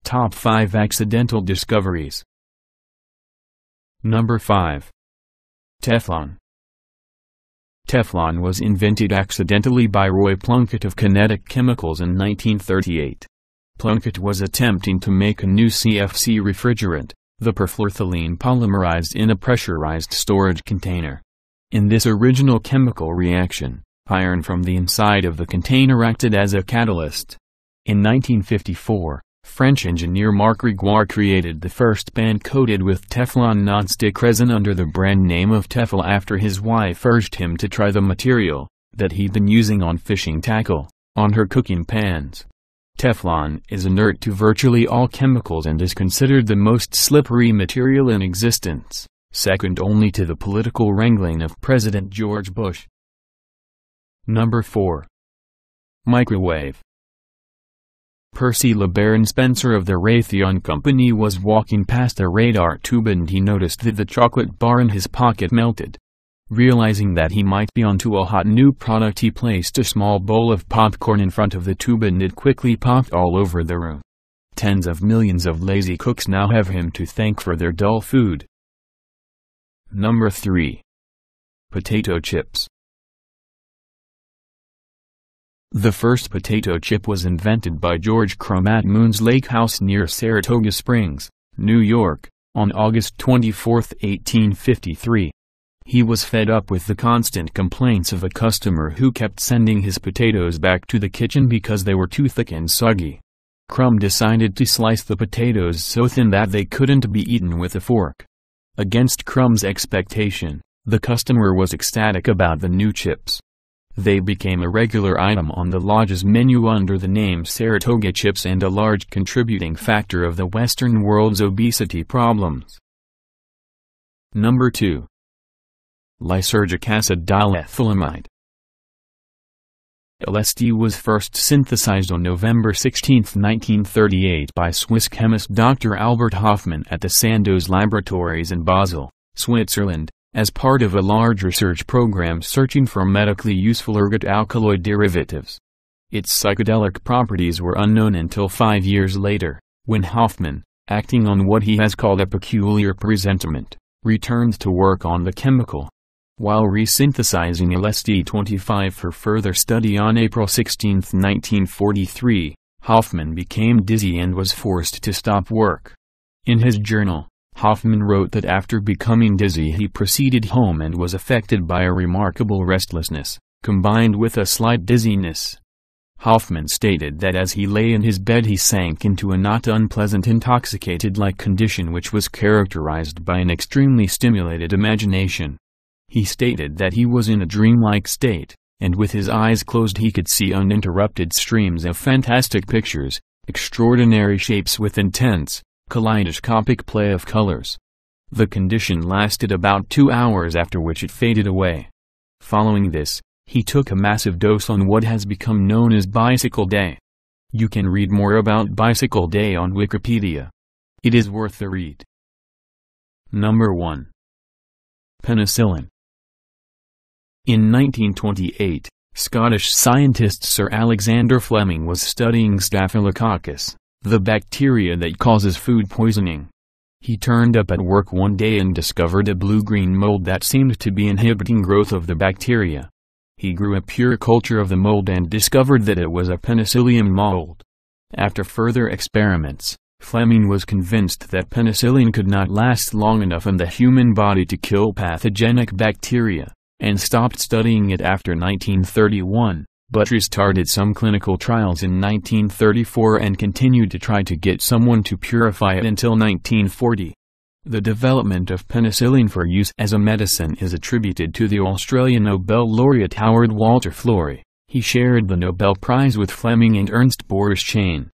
Top 5 Accidental Discoveries. Number 5. Teflon. Teflon was invented accidentally by Roy Plunkett of Kinetic Chemicals in 1938. Plunkett was attempting to make a new CFC refrigerant, the perfluorethylene polymerized in a pressurized storage container. In this original chemical reaction, iron from the inside of the container acted as a catalyst. In 1954, French engineer Marc Grégoire created the first pan coated with Teflon nonstick resin under the brand name of Tefl after his wife urged him to try the material, that he'd been using on fishing tackle, on her cooking pans. Teflon is inert to virtually all chemicals and is considered the most slippery material in existence, second only to the political wrangling of President George Bush. Number 4. Microwave. Percy LeBaron Spencer of the Raytheon Company was walking past a radar tube and he noticed that the chocolate bar in his pocket melted. Realizing that he might be onto a hot new product, he placed a small bowl of popcorn in front of the tube and it quickly popped all over the room. Tens of millions of lazy cooks now have him to thank for their dull food. Number 3. Potato chips. The first potato chip was invented by George Crumb at Moon's Lake House near Saratoga Springs, New York, on August 24, 1853. He was fed up with the constant complaints of a customer who kept sending his potatoes back to the kitchen because they were too thick and soggy. Crumb decided to slice the potatoes so thin that they couldn't be eaten with a fork. Against Crumb's expectation, the customer was ecstatic about the new chips. They became a regular item on the lodge's menu under the name Saratoga chips and a large contributing factor of the Western world's obesity problems. Number 2. Lysergic acid diethylamide. LSD was first synthesized on November 16, 1938 by Swiss chemist Dr. Albert Hofmann at the Sandoz Laboratories in Basel, Switzerland, as part of a large research program searching for medically useful ergot alkaloid derivatives. Its psychedelic properties were unknown until 5 years later, when Hofmann, acting on what he has called a peculiar presentiment, returned to work on the chemical. While resynthesizing LSD-25 for further study on April 16, 1943, Hofmann became dizzy and was forced to stop work. In his journal, Hofmann wrote that after becoming dizzy he proceeded home and was affected by a remarkable restlessness, combined with a slight dizziness. Hofmann stated that as he lay in his bed he sank into a not unpleasant intoxicated-like condition which was characterized by an extremely stimulated imagination. He stated that he was in a dreamlike state, and with his eyes closed he could see uninterrupted streams of fantastic pictures, extraordinary shapes with intense, kaleidoscopic play of colors. The condition lasted about 2 hours, after which it faded away. Following this, he took a massive dose on what has become known as Bicycle Day. You can read more about Bicycle Day on Wikipedia. It is worth the read. Number 1. Penicillin. In 1928, Scottish scientist Sir Alexander Fleming was studying Staphylococcus, the bacteria that causes food poisoning. He turned up at work one day and discovered a blue-green mold that seemed to be inhibiting growth of the bacteria. He grew a pure culture of the mold and discovered that it was a Penicillium mold. After further experiments, Fleming was convinced that penicillin could not last long enough in the human body to kill pathogenic bacteria, and stopped studying it after 1931, but restarted some clinical trials in 1934 and continued to try to get someone to purify it until 1940. The development of penicillin for use as a medicine is attributed to the Australian Nobel laureate Howard Walter Florey. He shared the Nobel Prize with Fleming and Ernst Boris Chain.